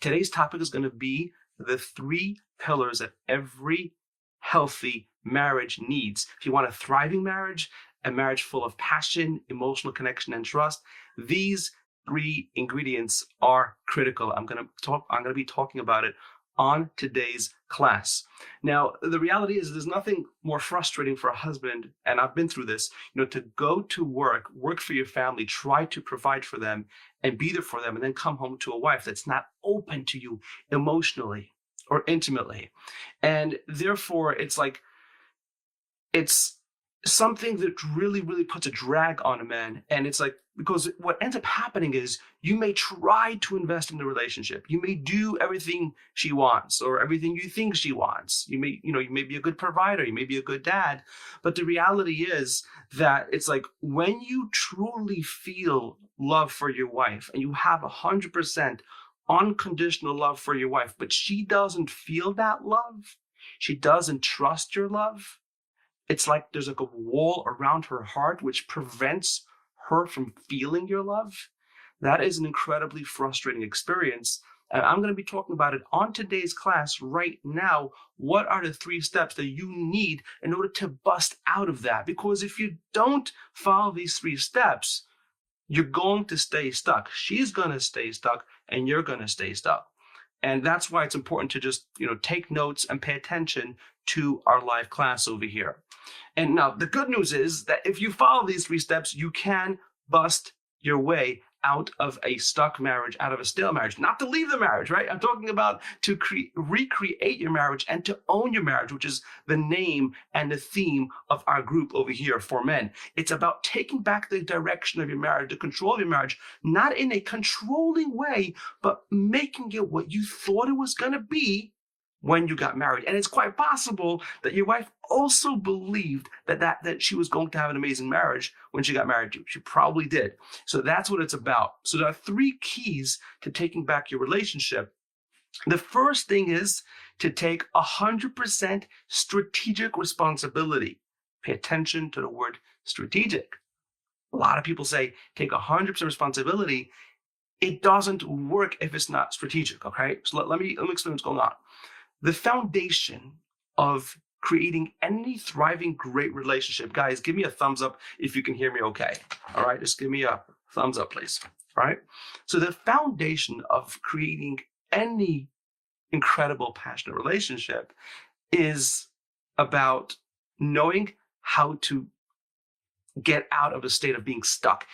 Today's topic is going to be the 3 pillars that every healthy marriage needs. If you want a thriving marriage, a marriage full of passion, emotional connection, and trust, these 3 ingredients are critical. I'm going to be talking about it on today's class. Now, the reality is there's nothing more frustrating for a husband, and I've been through this, to go to work for your family, try to provide for them and be there for them, and then come home to a wife that's not open to you emotionally or intimately. And therefore, it's something that really, really puts a drag on a man. And it's because what ends up happening is you may try to invest in the relationship. You may do everything she wants or everything you think she wants. You may be a good provider. You may be a good dad. But the reality is that it's when you truly feel love for your wife and you have 100% unconditional love for your wife, but she doesn't feel that love, she doesn't trust your love, it's like there's a wall around her heart which prevents her from feeling your love. That is an incredibly frustrating experience. And I'm going to be talking about it on today's class right now. What are the 3 steps that you need in order to bust out of that? Because if you don't follow these 3 steps, you're going to stay stuck. She's going to stay stuck and you're going to stay stuck. And that's why it's important to just, take notes and pay attention to our live class over here. And now the good news is that if you follow these 3 steps, you can bust your way out of a stuck marriage, out of a stale marriage. Not to leave the marriage, right? I'm talking about to recreate your marriage and to own your marriage, which is the name and the theme of our group over here for men. It's about taking back the direction of your marriage, the control of your marriage, not in a controlling way, but making it what you thought it was going to be when you got married. And it's quite possible that your wife also believed that she was going to have an amazing marriage when she got married to you. She probably did. So that's what it's about. So there are 3 keys to taking back your relationship. The first thing is to take 100% strategic responsibility. Pay attention to the word strategic. A lot of people say take 100% responsibility. It doesn't work if it's not strategic, okay? So let me explain what's going on. The foundation of creating any thriving, great relationship, guys, give me a thumbs up if you can hear me okay. All right, just give me a thumbs up, please. All right. So the foundation of creating any incredible, passionate relationship is about knowing how to get out of a state of being stuck,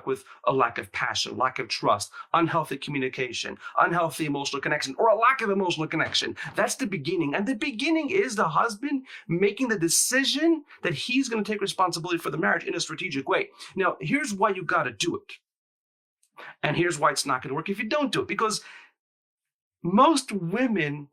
with a lack of passion, lack of trust, unhealthy communication, unhealthy emotional connection, or a lack of emotional connection. That's the beginning. And the beginning is the husband making the decision that he's going to take responsibility for the marriage in a strategic way. Now, here's why you got to do it. And here's why it's not going to work if you don't do it. Because most women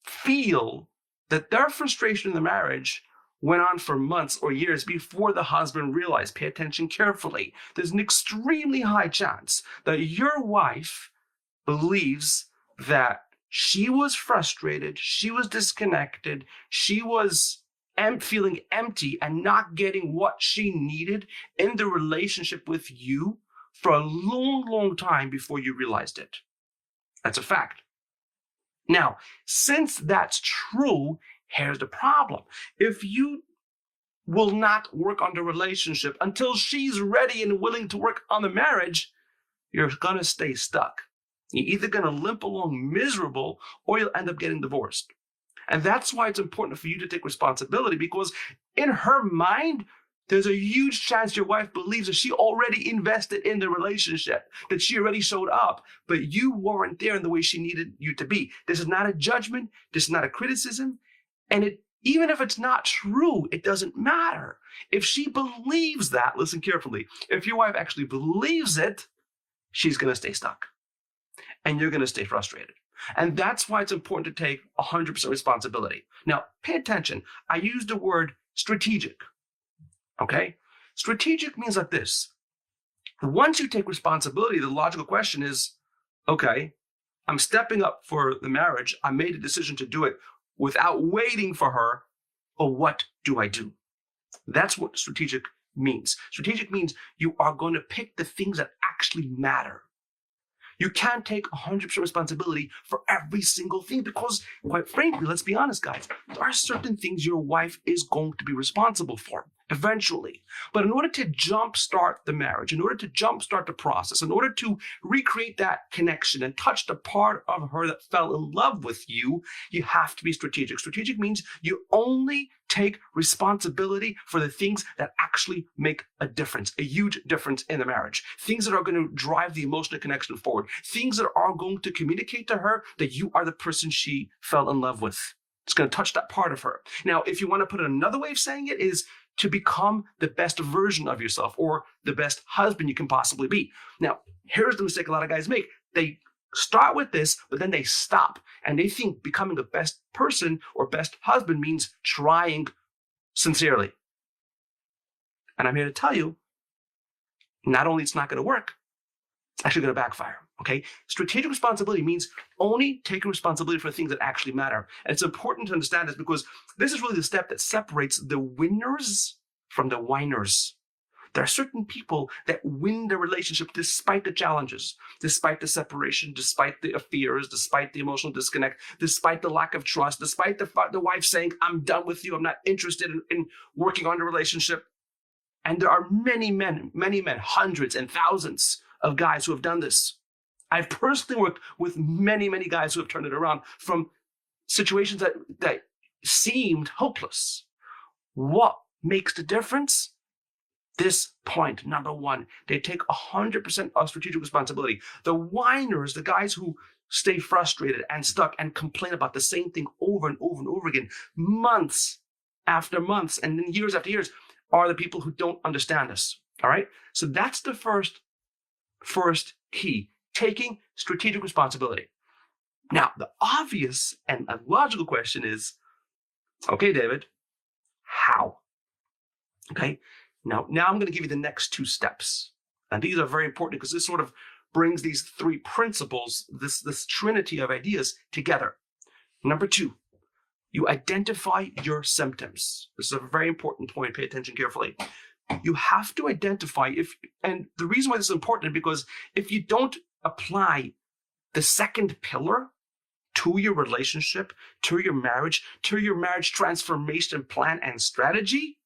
feel that their frustration in the marriage went on for months or years before the husband realized. Pay attention carefully. There's an extremely high chance that your wife believes that she was frustrated, she was disconnected, she was feeling empty and not getting what she needed in the relationship with you for a long, long time before you realized it. That's a fact. Now, since that's true, here's the problem. If you will not work on the relationship until she's ready and willing to work on the marriage, you're going to stay stuck. You're either going to limp along miserable or you'll end up getting divorced. And that's why it's important for you to take responsibility, because in her mind, there's a huge chance your wife believes that she already invested in the relationship, that she already showed up, but you weren't there in the way she needed you to be. This is not a judgment. This is not a criticism. And even if it's not true, it doesn't matter. If she believes that, listen carefully, if your wife actually believes it, she's going to stay stuck. And you're going to stay frustrated. And that's why it's important to take 100% responsibility. Now, pay attention. I use the word strategic. Okay? Strategic means like this. Once you take responsibility, the logical question is, okay, I'm stepping up for the marriage. I made a decision to do it without waiting for her. But what do I do? That's what strategic means. Strategic means you are going to pick the things that actually matter. You can't take 100% responsibility for every single thing because, quite frankly, let's be honest, guys, there are certain things your wife is going to be responsible for eventually. But in order to jumpstart the marriage, in order to jumpstart the process, in order to recreate that connection and touch the part of her that fell in love with you, you have to be strategic. Strategic means you only take responsibility for the things that actually make a difference, a huge difference in the marriage. Things that are going to drive the emotional connection forward. Things that are going to communicate to her that you are the person she fell in love with. It's going to touch that part of her. Now, if you want to put it another way of saying it is to become the best version of yourself or the best husband you can possibly be. Now, here's the mistake a lot of guys make. They start with this, but then they stop and they think becoming the best person or best husband means trying sincerely. And I'm here to tell you, not only it's not going to work, it's actually going to backfire. Okay? Strategic responsibility means only taking responsibility for things that actually matter. And it's important to understand this because this is really the step that separates the winners from the whiners. There are certain people that win the relationship despite the challenges, despite the separation, despite the fears, despite the emotional disconnect, despite the lack of trust, despite the wife saying, I'm done with you, I'm not interested in working on the relationship. And there are many men, hundreds and thousands of guys who have done this. I've personally worked with many guys who have turned it around from situations that seemed hopeless. What makes the difference? This point, number one, they take 100% of strategic responsibility. The whiners, the guys who stay frustrated and stuck and complain about the same thing over and over and over again, months after months and then years after years, are the people who don't understand this. All right? So that's the first key, taking strategic responsibility. Now, the obvious and logical question is, okay, David, how? Okay? Now I'm going to give you the next two steps. And these are very important because this sort of brings these three principles, this trinity of ideas together. Number two, you identify your symptoms. This is a very important point. Pay attention carefully. You have to identify and the reason why this is important is because if you don't apply the second pillar to your relationship, to your marriage transformation plan and strategy,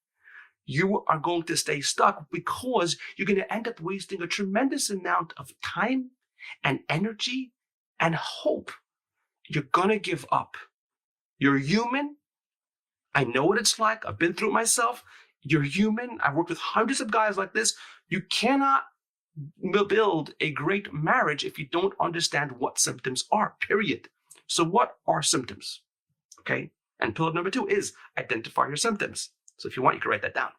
you are going to stay stuck because you're going to end up wasting a tremendous amount of time and energy and hope. You're going to give up. You're human. I know what it's like. I've been through it myself. You're human. I've worked with hundreds of guys like this. You cannot build a great marriage if you don't understand what symptoms are, period. So what are symptoms? Okay. And pillar number two is identify your symptoms. So if you want, you can write that down.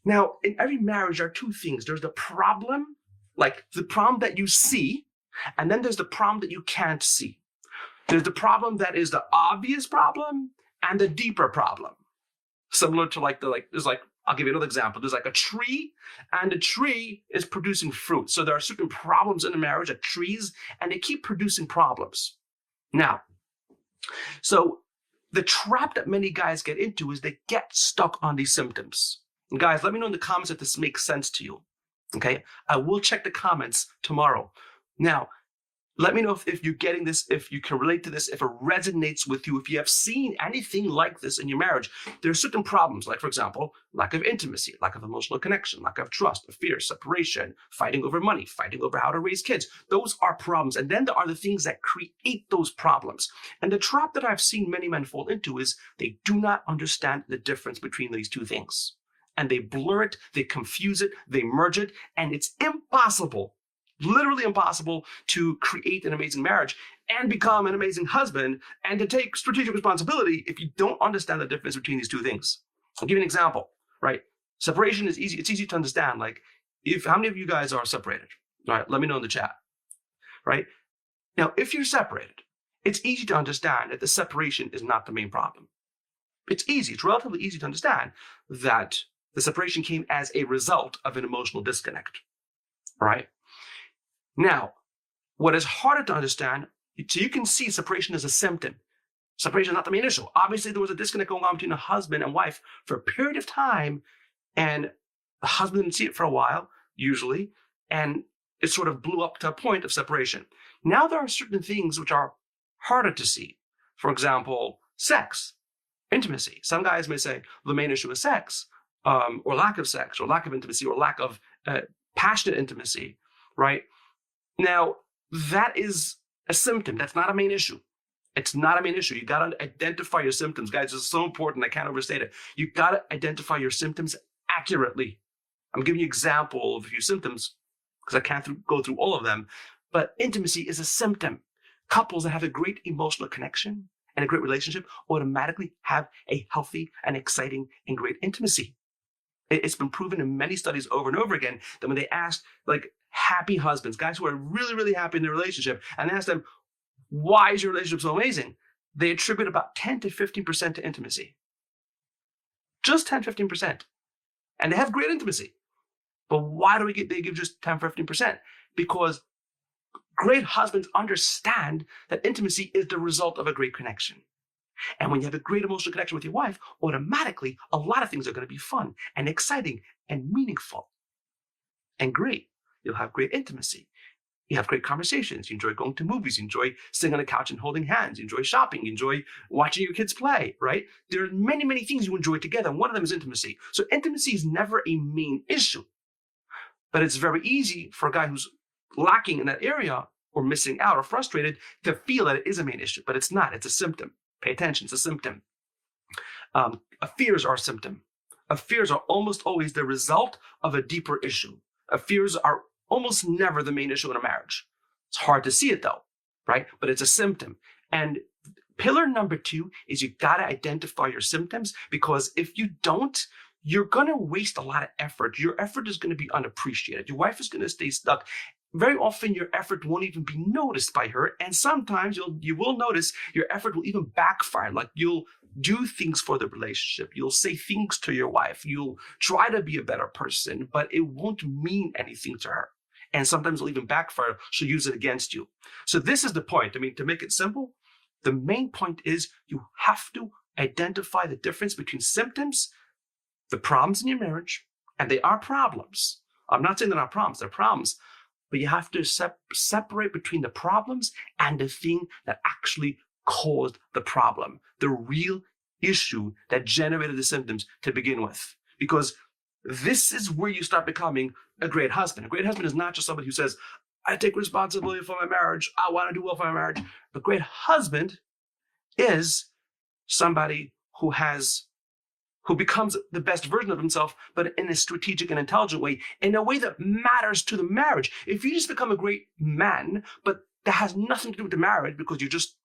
Now, in every marriage, there are two things. There's the problem, like the problem that you see, and then there's the problem that you can't see. There's the problem that is the obvious problem and the deeper problem. Similar to I'll give you another example. There's like a tree, and the tree is producing fruit. So there are certain problems in a marriage at trees, and they keep producing problems. Now, so the trap that many guys get into is they get stuck on these symptoms. And guys, let me know in the comments if this makes sense to you. Okay? I will check the comments tomorrow. Now, let me know if you're getting this, if you can relate to this, if it resonates with you, if you have seen anything like this in your marriage. There are certain problems, like, for example, lack of intimacy, lack of emotional connection, lack of trust, fear, separation, fighting over money, fighting over how to raise kids. Those are problems. And then there are the things that create those problems. And the trap that I've seen many men fall into is they do not understand the difference between these two things. And they blur it, they confuse it, they merge it, and it's impossible, literally impossible, to create an amazing marriage and become an amazing husband and to take strategic responsibility if you don't understand the difference between these two things. I'll give you an example, right? Separation is easy. It's easy to understand. Like, how many of you guys are separated? All right, let me know in the chat, right? Now, if you're separated, it's easy to understand that the separation is not the main problem. It's easy. It's relatively easy to understand that the separation came as a result of an emotional disconnect, right? Now, what is harder to understand, so you can see separation as a symptom. Separation is not the main issue. Obviously, there was a disconnect going on between a husband and wife for a period of time, and the husband didn't see it for a while, usually, and it sort of blew up to a point of separation. Now there are certain things which are harder to see. For example, sex, intimacy. Some guys may say the main issue is sex, or lack of intimacy, or lack of passionate intimacy, right? Now, that is a symptom. That's not a main issue. It's not a main issue. You got to identify your symptoms. Guys, this is so important. I can't overstate it. You got to identify your symptoms accurately. I'm giving you an example of a few symptoms because I can't go through all of them. But intimacy is a symptom. Couples that have a great emotional connection and a great relationship automatically have a healthy and exciting and great intimacy. It's been proven in many studies over and over again that when they asked like happy husbands, guys who are really, really happy in their relationship, and they asked them, why is your relationship so amazing? They attribute about 10 to 15% to intimacy. Just 10, 15%. And they have great intimacy. But why do they give just 10, 15%? Because great husbands understand that intimacy is the result of a great connection. And when you have a great emotional connection with your wife, automatically, a lot of things are going to be fun and exciting and meaningful and great. You'll have great intimacy. You have great conversations. You enjoy going to movies. You enjoy sitting on the couch and holding hands. You enjoy shopping. You enjoy watching your kids play, right? There are many, many things you enjoy together. And one of them is intimacy. So intimacy is never a main issue. But it's very easy for a guy who's lacking in that area or missing out or frustrated to feel that it is a main issue. But it's not. It's a symptom. Pay attention. It's a symptom. Fears are a symptom. Fears are almost always the result of a deeper issue. Fears are almost never the main issue in a marriage. It's hard to see it though, right? But it's a symptom. And pillar number 2 is you got to identify your symptoms, because if you don't, you're going to waste a lot of effort. Your effort is going to be unappreciated. Your wife is going to stay stuck. Very often your effort won't even be noticed by her. And sometimes you will notice your effort will even backfire. Like you'll do things for the relationship. You'll say things to your wife. You'll try to be a better person, but it won't mean anything to her. And sometimes it'll even backfire. She'll use it against you. So this is the point. I mean, to make it simple, the main point is you have to identify the difference between symptoms, the problems in your marriage, and they are problems. I'm not saying they're not problems, they're problems. But you have to separate between the problems and the thing that actually caused the problem, the real issue that generated the symptoms to begin with. Because this is where you start becoming a great husband. A great husband is not just somebody who says, I take responsibility for my marriage. I want to do well for my marriage. A great husband is somebody who becomes the best version of himself, but in a strategic and intelligent way, in a way that matters to the marriage. If you just become a great man, but that has nothing to do with the marriage because you're just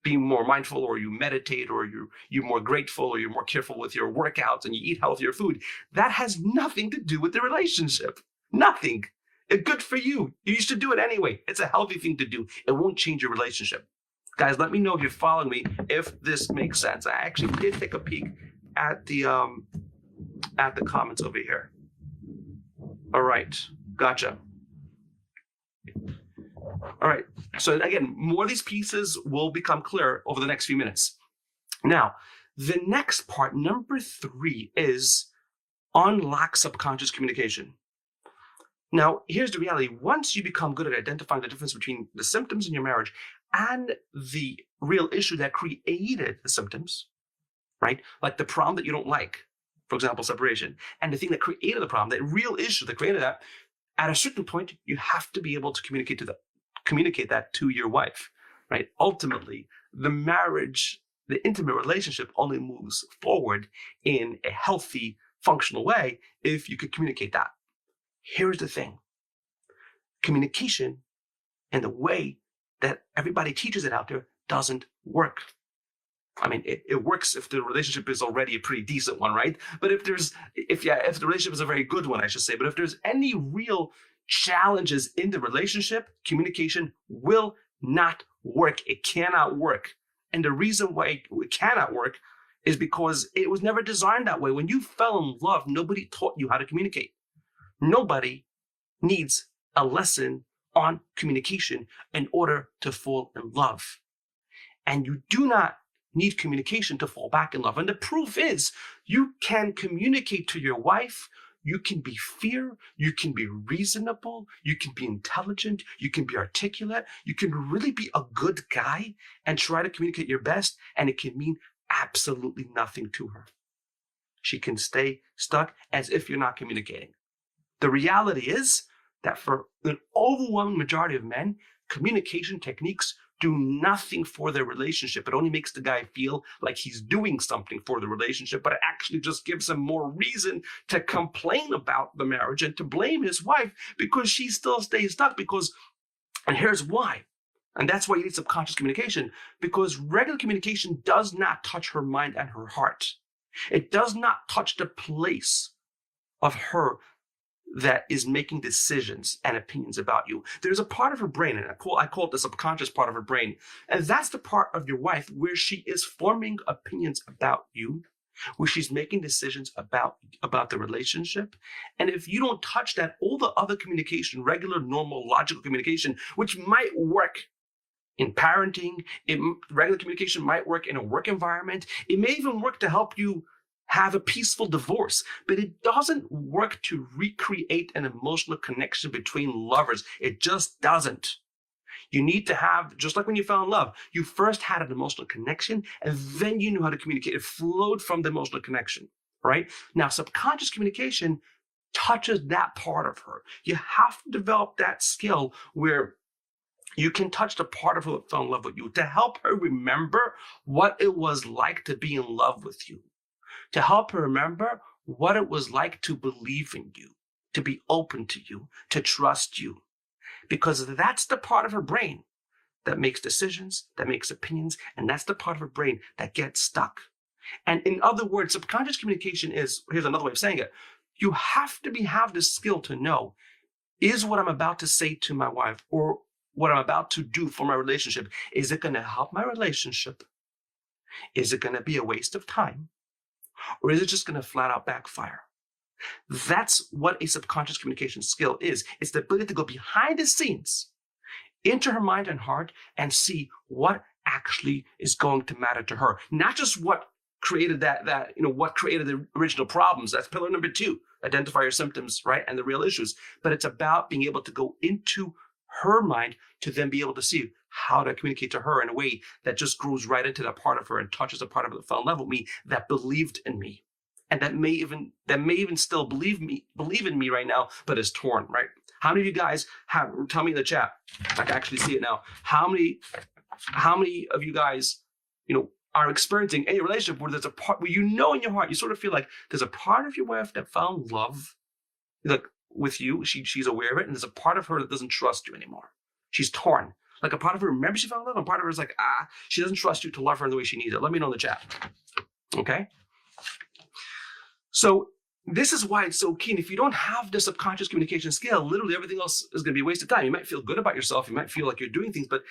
being more mindful, or you meditate, or you're more grateful, or you're more careful with your workouts and you eat healthier food, that has nothing to do with the relationship. Nothing. It's good for you. You should do it anyway. It's a healthy thing to do. It won't change your relationship. Guys, let me know if you're following me, if this makes sense. I actually did take a peek at the comments over here. All right, gotcha. All right, so again, more of these pieces will become clear over the next few minutes. Now, the next part, number 3, is unlock subconscious communication. Now, here's the reality. Once you become good at identifying the difference between the symptoms in your marriage and the real issue that created the symptoms, right? Like the problem that you don't like, for example, separation, and the thing that created the problem, that real issue that created that, at a certain point, you have to be able to communicate that to your wife, right? Ultimately, the marriage, the intimate relationship only moves forward in a healthy, functional way if you could communicate that. Here's the thing. Communication and the way that everybody teaches it out there doesn't work. I mean, it works if the relationship is already a pretty decent one, right? But if the relationship is a very good one, I should say, but if there's any real challenges in the relationship, communication will not work. It cannot work. And the reason why it cannot work is because it was never designed that way. When you fell in love, nobody taught you how to communicate. Nobody needs a lesson on communication in order to fall in love. And you do not need communication to fall back in love. And the proof is you can communicate to your wife You can be fair, you can be reasonable, you can be intelligent, you can be articulate, you can really be a good guy and try to communicate your best, and it can mean absolutely nothing to her. She can stay stuck as if you're not communicating. The reality is that for an overwhelming majority of men, communication techniques do nothing for their relationship. It only makes the guy feel like he's doing something for the relationship, but it actually just gives him more reason to complain about the marriage and to blame his wife because she still stays stuck. And here's why. And that's why you need subconscious communication, because regular communication does not touch her mind and her heart. It does not touch the place of her that is making decisions and opinions about you. There's a part of her brain, and I call it the subconscious part of her brain. And that's the part of your wife where she is forming opinions about you, where she's making decisions about the relationship. And if you don't touch that, all the other communication, regular, normal, logical communication, which might work in parenting, regular communication might work in a work environment. It may even work to help you have a peaceful divorce, but it doesn't work to recreate an emotional connection between lovers. It just doesn't. You need to have, just like when you fell in love, you first had an emotional connection and then you knew how to communicate. It flowed from the emotional connection, right? Now, subconscious communication touches that part of her. You have to develop that skill where you can touch the part of her that fell in love with you to help her remember what it was like to be in love with you, to help her remember what it was like to believe in you, to be open to you, to trust you. Because that's the part of her brain that makes decisions, that makes opinions, and that's the part of her brain that gets stuck. And in other words, subconscious communication is, here's another way of saying it, you have to have the skill to know, is what I'm about to say to my wife or what I'm about to do for my relationship, is it going to help my relationship? Is it going to be a waste of time? Or is it just going to flat out backfire? That's what a subconscious communication skill is. It's the ability to go behind the scenes into her mind and heart and see what actually is going to matter to her. Not just what created what created the original problems. That's pillar number 2, identify your symptoms, right? And the real issues. But it's about being able to go into her mind to then be able to see how to communicate to her in a way that just grows right into that part of her and touches a part of her that fell in love with me, that believed in me, and that may even still believe in me right now, but is torn, right? How many of you guys tell me in the chat, I can actually see it now, how many of you guys, are experiencing any relationship where there's a part where in your heart, you sort of feel like there's a part of your wife that fell in love, like with you, she's aware of it, and there's a part of her that doesn't trust you anymore. She's torn. Like a part of her remembers she fell in love, and part of her is like, she doesn't trust you to love her in the way she needs it. Let me know in the chat. Okay? So this is why it's so key. And if you don't have the subconscious communication skill, literally everything else is going to be a waste of time. You might feel good about yourself. You might feel like you're doing things, but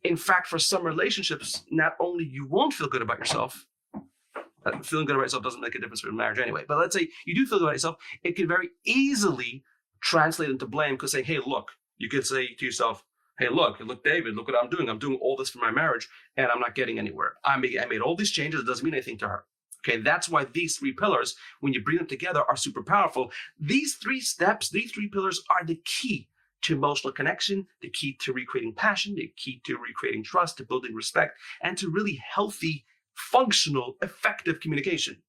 in fact, for some relationships, not only you won't feel good about yourself, feeling good about yourself doesn't make a difference for marriage anyway. But let's say you do feel good about yourself, it can very easily translate into blame because saying, hey, look, you could say to yourself, hey, look, David, look what I'm doing. I'm doing all this for my marriage and I'm not getting anywhere. I made all these changes. It doesn't mean anything to her. Okay, that's why these 3 pillars, when you bring them together, are super powerful. These 3 steps, these 3 pillars are the key to emotional connection, the key to recreating passion, the key to recreating trust, to building respect, and to really healthy, functional, effective communication.